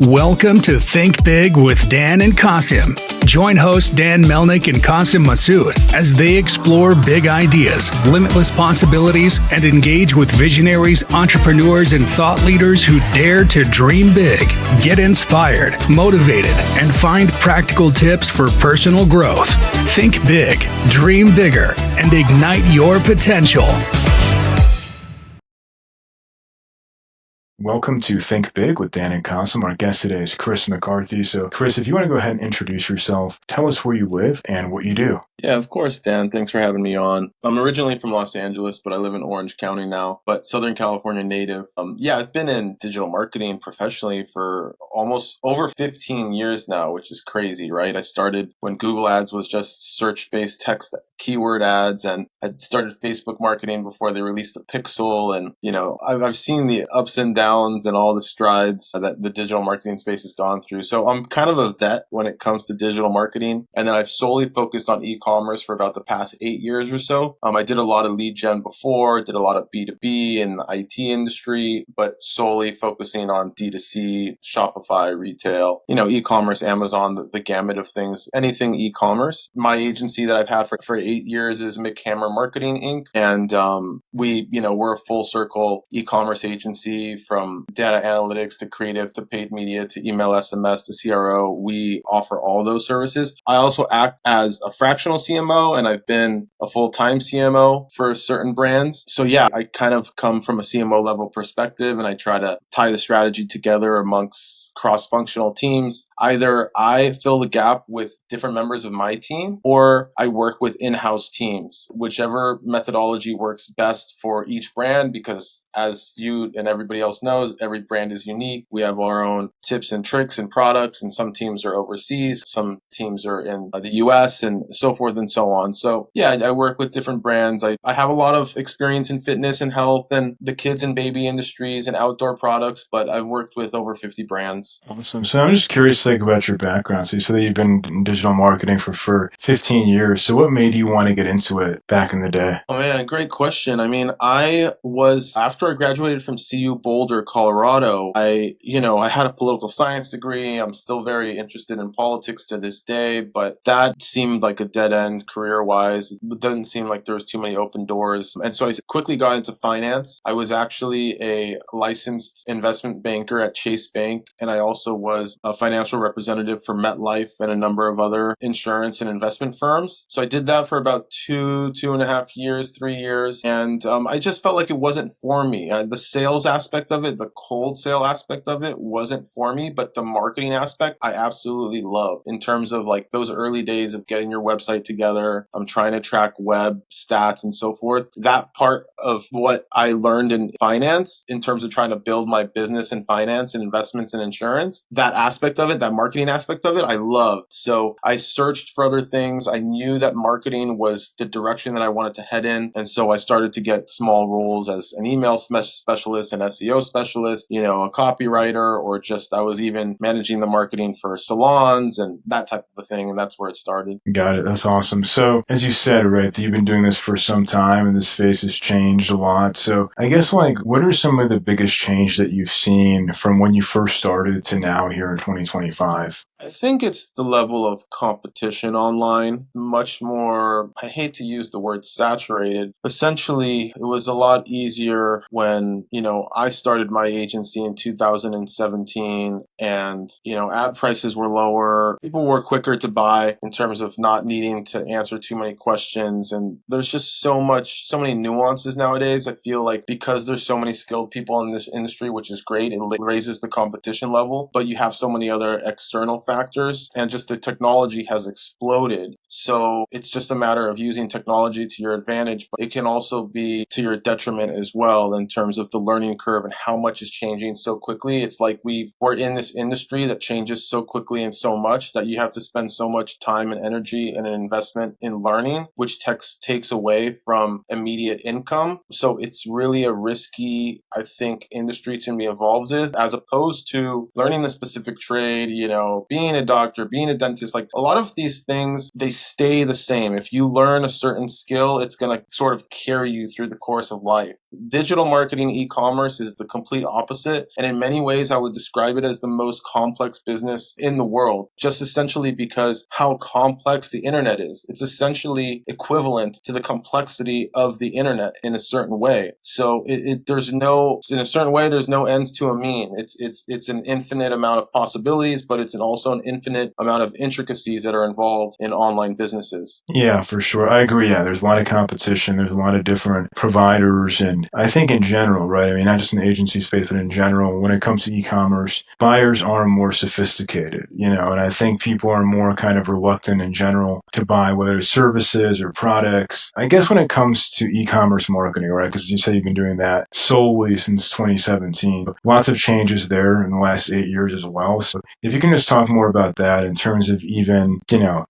Welcome to Think Big with Dan and Qasim. Join hosts Dan Melnick and Qasim Masood as they explore big ideas, limitless possibilities, and engage with visionaries, entrepreneurs, and thought leaders who dare to dream big, get inspired, motivated, and find practical tips for personal growth. Think big, dream bigger, and ignite your potential. Welcome to Think Big with Dan and Qasim. Our guest today is Chris McCarthy. So, Chris, if you want to go ahead and introduce yourself, tell us where you live and what you do. Yeah, of course, Dan. Thanks for having me on. I'm originally from Los Angeles, but I live in Orange County now, but Southern California native. I've been in digital marketing professionally for almost over 15 years now, which is crazy, right? I started when Google Ads was just search-based text keyword ads, and I started Facebook marketing before they released the Pixel. And, I've seen the ups and downs and all the strides that the digital marketing space has gone through. So I'm kind of a vet when it comes to digital marketing. And then I've solely focused on e-commerce for about the past 8 years or so. I did a lot of lead gen before, did a lot of B2B in the IT industry, but solely focusing on D2C, Shopify, retail, e-commerce, Amazon, the gamut of things, anything e-commerce. My agency that I've had for 8 years is McCarthy Marketing Inc. And we're a full circle e-commerce agency from data analytics to creative to paid media to email, SMS to CRO. We offer all those services. I also act as a fractional CMO, and I've been a full-time CMO for certain brands. So yeah, I kind of come from a CMO level perspective, and I try to tie the strategy together amongst cross-functional teams. Either I fill the gap with different members of my team, or I work with in-house teams, whichever methodology works best for each brand, because as you and everybody else knows, every brand is unique. We have our own tips and tricks and products, and some teams are overseas, some teams are in the US, and so forth and so on. So yeah, I work with different brands. I have a lot of experience in fitness and health and the kids and baby industries and outdoor products, but I've worked with over 50 brands. Awesome. So I'm just curious about your background. So you said that you've been in digital marketing for 15 years. So what made you want to get into it back in the day? Oh man, great question. After I graduated from CU Boulder, Colorado, I had a political science degree. I'm still very interested in politics to this day, but that seemed like a dead end career-wise. It doesn't seem like there was too many open doors. And so I quickly got into finance. I was actually a licensed investment banker at Chase Bank, and I also was a financial representative for MetLife and a number of other insurance and investment firms. So I did that for about 2.5 years, 3 years. And I just felt like it wasn't for me. The sales aspect of it, the cold sale aspect of it wasn't for me, but the marketing aspect I absolutely love in terms of like those early days of getting your website together. I'm trying to track web stats and so forth. That part of what I learned in finance in terms of trying to build my business in finance and investments and insurance, that aspect of it, that marketing aspect of it, I loved. So I searched for other things. I knew that marketing was the direction that I wanted to head in. And so I started to get small roles as an email specialist, an SEO specialist, a copywriter, or just I was even managing the marketing for salons and that type of a thing. And that's where it started. Got it. That's awesome. So as you said, right, that you've been doing this for some time and this space has changed a lot. So I guess what are some of the biggest change that you've seen from when you first started to now here in 2025? I think it's the level of competition online, much more, I hate to use the word saturated. Essentially, it was a lot easier when, I started my agency in 2017 and, ad prices were lower. People were quicker to buy in terms of not needing to answer too many questions. And there's just so many nuances nowadays. I feel like because there's so many skilled people in this industry, which is great, it raises the competition level, but you have so many other external factors and just the technology has exploded. So it's just a matter of using technology to your advantage, but it can also be to your detriment as well in terms of the learning curve and how much is changing so quickly. It's like we're in this industry that changes so quickly and so much that you have to spend so much time and energy and an investment in learning, which takes away from immediate income. So it's really a risky, I think, industry to be involved with, as opposed to learning the specific trade, being a doctor, being a dentist. Like a lot of these things, they stay the same. If you learn a certain skill, it's going to sort of carry you through the course of life. Digital marketing e-commerce is the complete opposite. And in many ways, I would describe it as the most complex business in the world, just essentially because how complex the internet is. It's essentially equivalent to the complexity of the internet in a certain way. So there's no ends to a mean. It's an infinite amount of possibilities, but it's also an infinite amount of intricacies that are involved in online businesses. Yeah, for sure. I agree. Yeah, there's a lot of competition. There's a lot of different providers. And I think in general, right? I mean, not just in the agency space, but in general, when it comes to e-commerce, buyers are more sophisticated, and I think people are more kind of reluctant in general to buy, whether it's services or products. I guess when it comes to e-commerce marketing, right? Because you say you've been doing that solely since 2017. Lots of changes there in the last 8 years as well. So if you can just talk more about that in terms of even,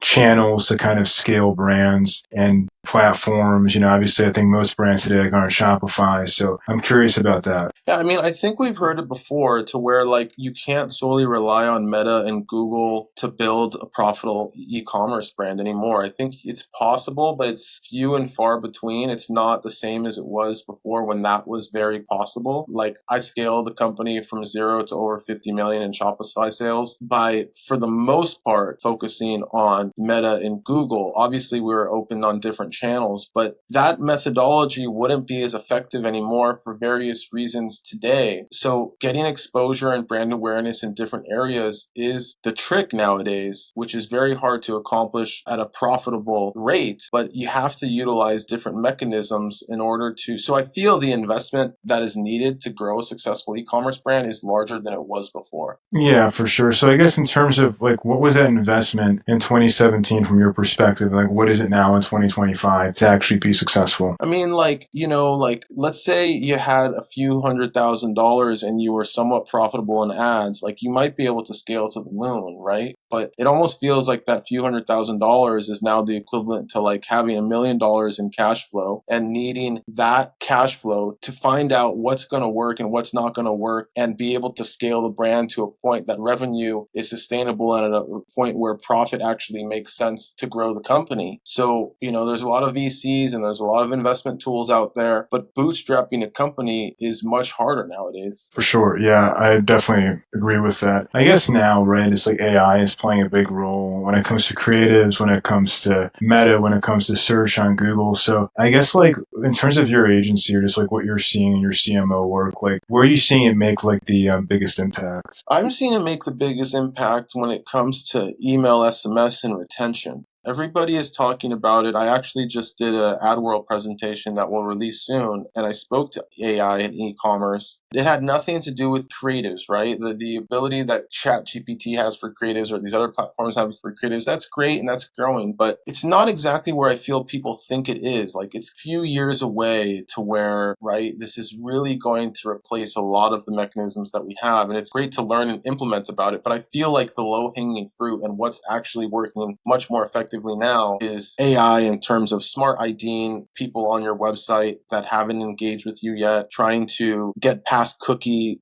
channels to kind of scale brands and platforms. Obviously I think most brands today are on Shopify. So I'm curious about that. Yeah, I mean, I think we've heard it before to where you can't solely rely on Meta and Google to build a profitable e-commerce brand anymore. I think it's possible, but it's few and far between. It's not the same as it was before when that was very possible. I scaled the company from 0 to over 50 million in Shopify sales by, for the most part, focusing on Meta and Google. Obviously, we were open on different channels, but that methodology wouldn't be as effective anymore for various reasons today. So getting exposure and brand awareness in different areas is the trick nowadays, which is very hard to accomplish at a profitable rate, but you have to utilize different mechanisms in order to. So I feel the investment that is needed to grow a successful e-commerce brand is larger than it was before. Yeah, for sure. So I guess in terms of what was that investment in 2017 from your perspective? What is it now in 2025 to actually be successful? I mean, let's say you had a few $100,000 and you were somewhat profitable in ads, you might be able to scale to the moon, right? But it almost feels like that few $100,000 is now the equivalent to having $1 million in cash flow and needing that cash flow to find out what's going to work and what's not going to work and be able to scale the brand to a point that revenue is sustainable and at a point where profit actually makes sense to grow the company. So, there's a lot of VCs and there's a lot of investment tools out there, but bootstrapping a company is much harder nowadays. For sure. Yeah, I definitely agree with that. I guess now, right, it's AI is playing a big role when it comes to creatives, when it comes to Meta, when it comes to search on Google. So I guess in terms of your agency or just what you're seeing in your CMO work, where are you seeing it make the biggest impact? I'm seeing it make the biggest impact when it comes to email, SMS, and retention. Everybody is talking about it. I actually just did an AdWorld presentation that will release soon, and I spoke to AI and e-commerce. It had nothing to do with creatives, right? The ability that ChatGPT has for creatives or these other platforms have for creatives, that's great and that's growing, but it's not exactly where I feel people think it is. It's a few years away to where, right, this is really going to replace a lot of the mechanisms that we have, and it's great to learn and implement about it, but I feel like the low-hanging fruit and what's actually working much more effectively now is AI in terms of smart IDing people on your website that haven't engaged with you yet, trying to get past cookies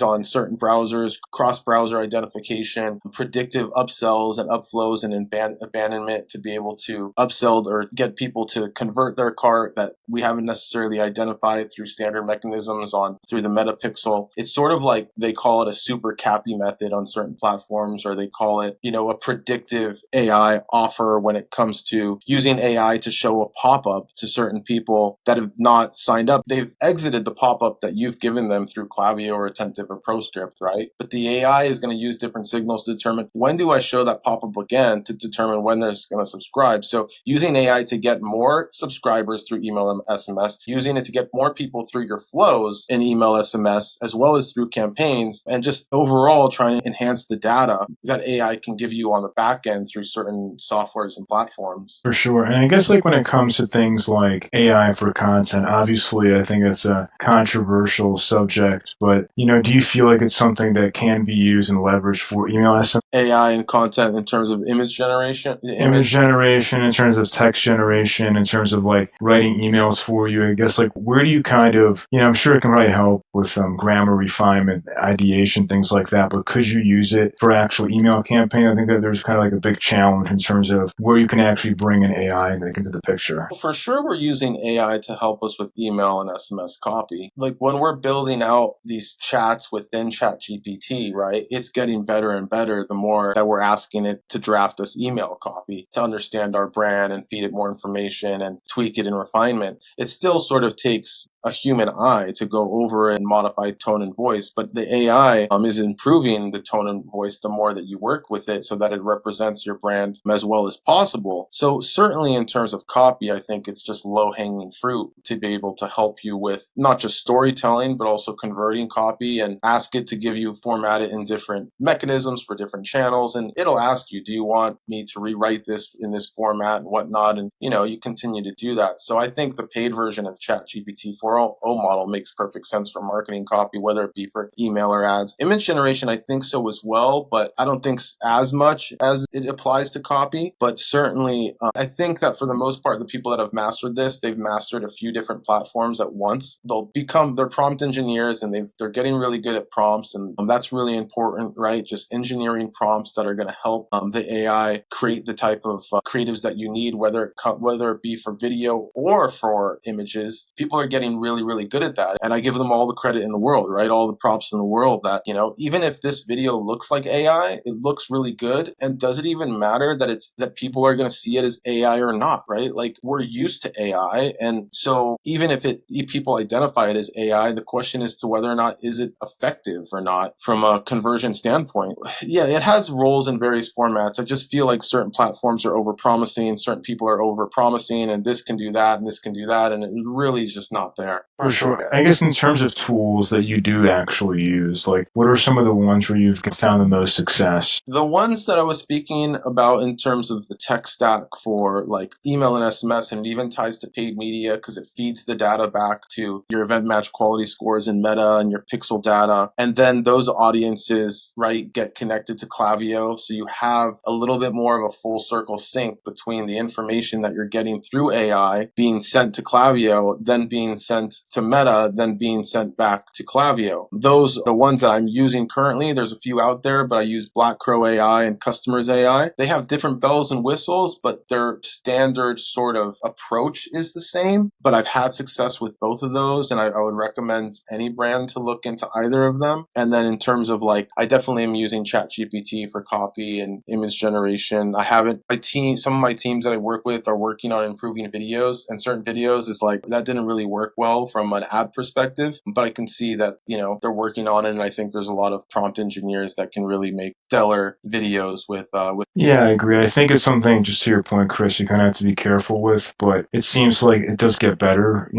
on certain browsers, cross-browser identification, predictive upsells and upflows and abandonment to be able to upsell or get people to convert their cart that we haven't necessarily identified through standard mechanisms through the metapixel. It's sort of like they call it a super CAPI method on certain platforms, or they call it, a predictive AI offer when it comes to using AI to show a pop-up to certain people that have not signed up. They've exited the pop-up that you've given them through Klaviyo or Attentive or ProScript, right? But the AI is going to use different signals to determine when do I show that pop-up again to determine when they're going to subscribe. So using AI to get more subscribers through email and SMS, using it to get more people through your flows in email, SMS, as well as through campaigns, and just overall trying to enhance the data that AI can give you on the back end through certain softwares and platforms. For sure. And I guess when it comes to things like AI for content, obviously I think it's a controversial subject, but do you feel like it's something that can be used and leveraged for email SMS? AI and content in terms of image generation? Image generation, in terms of text generation, in terms of writing emails for you. I guess where do you kind of, I'm sure it can probably help with grammar refinement, ideation, things like that, but could you use it for actual email campaign? I think that there's kind of a big challenge platforms in terms of where you can actually bring an AI into the picture? For sure, we're using AI to help us with email and SMS copy. Like when we're building out these chats within ChatGPT, right? It's getting better and better the more that we're asking it to draft us email copy to understand our brand and feed it more information and tweak it in refinement. It still sort of takes a human eye to go over and modify tone and voice, but the AI is improving the tone and voice the more that you work with it so that it represents your brand as well as possible. So certainly in terms of copy, I think it's just low-hanging fruit to be able to help you with not just storytelling, but also converting copy and ask it to give you format it in different mechanisms for different channels. And it'll ask you, do you want me to rewrite this in this format and whatnot? And, you continue to do that. So I think the paid version of ChatGPT 4.0 model makes perfect sense for marketing copy, whether it be for email or ads. Image generation, I think so as well, but I don't think as much as it applies to copy. But certainly, I think that for the most part, the people that have mastered this, they've mastered a few different platforms at once. They're prompt engineers and they're getting really good at prompts. And that's really important, right? Just engineering prompts that are going to help the AI create the type of creatives that you need, whether it be for video or for images. People are getting really, really good at that. And I give them all the credit in the world, right? All the props in the world that, even if this video looks like AI, it looks really good. And does it even matter that people are going to see it as AI or not, right? Like we're used to AI. And so even if people identify it as AI, the question is to whether or not is it effective or not from a conversion standpoint. Yeah, it has roles in various formats. I just feel like certain platforms are overpromising, certain people are overpromising, and this can do that and this can do that. And it really is just not there. For sure. I guess in terms of tools that you do actually use, like what are some of the ones where you've found the most success? The ones that I was speaking about in terms of the tech stack for like email and SMS, and it even ties to paid media because it feeds the data back to your event match quality scores in Meta and your pixel data. And then those audiences, right, get connected to Klaviyo. So you have a little bit more of a full circle sync between the information that you're getting through AI being sent to Klaviyo, then being sent to Meta, then being sent back to Klaviyo. Those are the ones that I'm using currently. There's a few out there, but I use Black Crow AI and Customers AI. They have different bells and whistles, but their standard sort of approach is the same. But I've had success with both of those, and I would recommend any brand to look into either of them. And then in terms of I definitely am using ChatGPT for copy and image generation. Some of my teams that I work with are working on improving videos, and certain videos is that didn't really work well from an ad perspective, but I can see that, they're working on it. And I think there's a lot of prompt engineers that can really make stellar videos with. Yeah, I agree. I think it's something, just to your point, Chris, you kind of have to be careful with, but it seems like it does get better,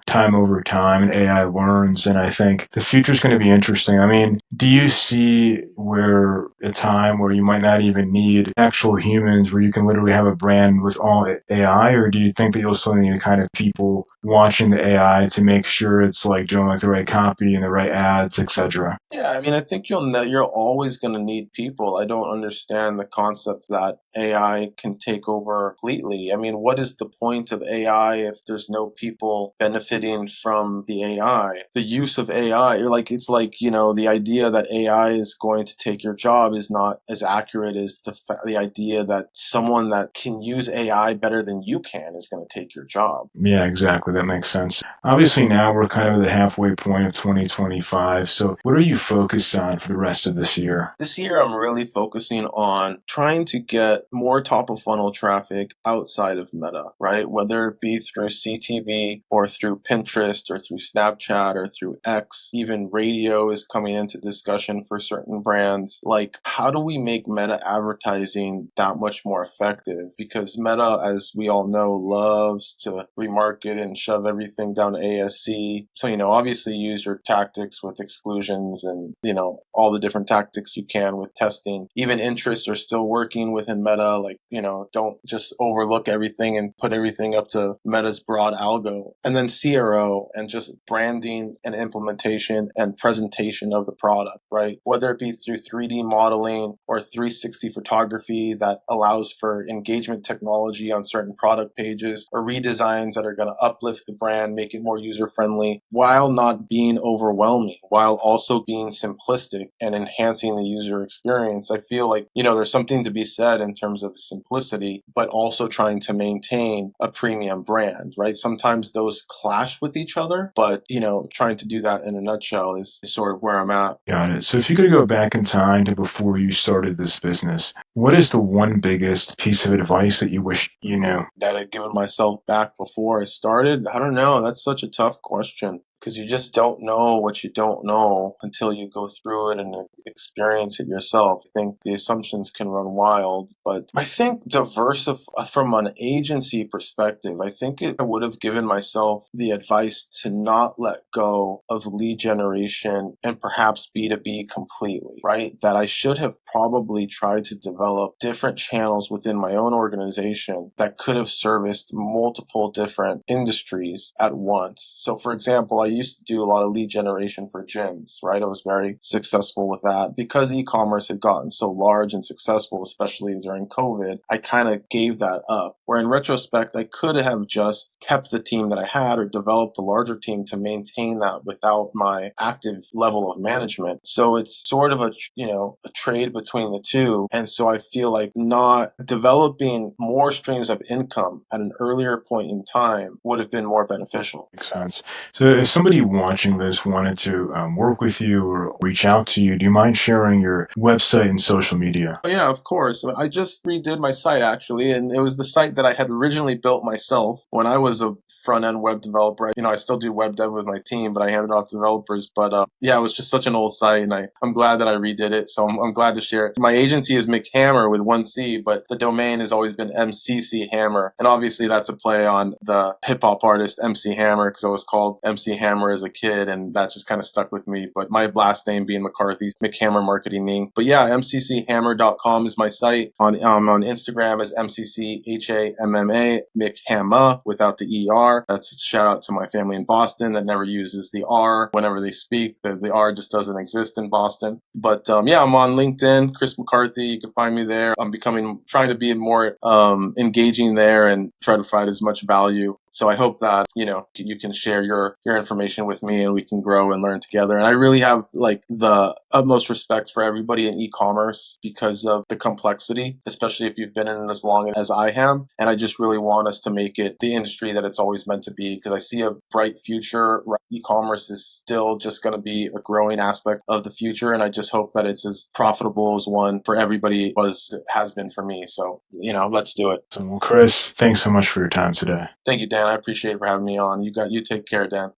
time over time, and AI learns. And I think the future is going to be interesting. I mean, do you see a time where you might not even need actual humans, where you can literally have a brand with all AI, or do you think that you'll still need kind of people watching the AI to make sure it's doing the right copy and the right ads, etc.? Yeah, I mean, I think you're always going to need people. I don't understand the concept that AI can take over completely. I mean, what is the point of AI if there's no people benefiting from the AI? The use of AI, the idea that AI is going to take your job is not as accurate as the idea that someone that can use AI better than you can is going to take your job. Yeah, exactly. That makes sense. Obviously, now we're kind of at the halfway point of 2025. So what are you focused on for the rest of this year? This year, I'm really focusing on trying to get more top of funnel traffic outside of Meta, right? Whether it be through CTV or through Pinterest or through Snapchat or through X. Even radio is coming into discussion for certain brands. How do we make Meta advertising that much more effective? Because Meta, as we all know, loves to remarket and shove everything down to ASC. So, obviously use your tactics with exclusions and, all the different tactics you can with testing. Even interests are still working within Meta. Don't just overlook everything and put everything up to Meta's broad algo. And then CRO and just branding and implementation and presentation of the product, right? Whether it be through 3D modeling or 360 photography that allows for engagement technology on certain product pages, or redesigns that are going to uplift uplift the brand, make it more user friendly while not being overwhelming, while also being simplistic and enhancing the user experience. I feel like, there's something to be said in terms of simplicity, but also trying to maintain a premium brand, right? Sometimes those clash with each other, but, trying to do that in a nutshell is sort of where I'm at. Got it. So if you could go back in time to before you started this business, what is the one biggest piece of advice that you wish you knew? That I'd given myself back before I started? I don't know. That's such a tough question because you just don't know what you don't know until you go through it and experience it yourself. I think the assumptions can run wild, but I think from an agency perspective, I think I would have given myself the advice to not let go of lead generation and perhaps B2B completely, right? That I should have probably tried to develop different channels within my own organization that could have serviced multiple different industries at once. So for example, I used to do a lot of lead generation for gyms, right? I was very successful with that. Because e-commerce had gotten so large and successful, especially during COVID, I kind of gave that up. Where in retrospect, I could have just kept the team that I had or developed a larger team to maintain that without my active level of management. So it's sort of a trade between the two. And so I feel like not developing more streams of income at an earlier point in time would have been more beneficial. Makes sense. So if somebody watching this wanted to work with you or reach out to you, do you mind sharing your website and social media? Oh, yeah, of course. I just redid my site actually, and it was the site that I had originally built myself when I was a front-end web developer. I still do web dev with my team, but I handed off to developers. But yeah, it was just such an old site, and I'm glad that I redid it. So I'm glad to share it. My agency is McHammer with one C, but the domain has always been MCC Hammer, and obviously that's a play on the hip hop artist MC Hammer because I was called MC Hammer as a kid, and that just kind of stuck with me. But my last name being McCarthy, McHammer Marketing Inc. But yeah, mcchammer.com is my site. On Instagram is MCCHAMMA, McHamma without the ER. That's a shout out to my family in Boston that never uses the R whenever they speak. The R just doesn't exist in Boston. But yeah, I'm on LinkedIn, Chris McCarthy. You can find me there. I'm trying to be more engaging there and try to provide as much value. So I hope that, you can share your information with me and we can grow and learn together. And I really have the utmost respect for everybody in e-commerce because of the complexity, especially if you've been in it as long as I have. And I just really want us to make it the industry that it's always meant to be because I see a bright future. E-commerce is still just going to be a growing aspect of the future. And I just hope that it's as profitable as one for everybody has been for me. So, let's do it. So, well, Chris, thanks so much for your time today. Thank you, Dan. I appreciate it for having me on. You take care, Dan.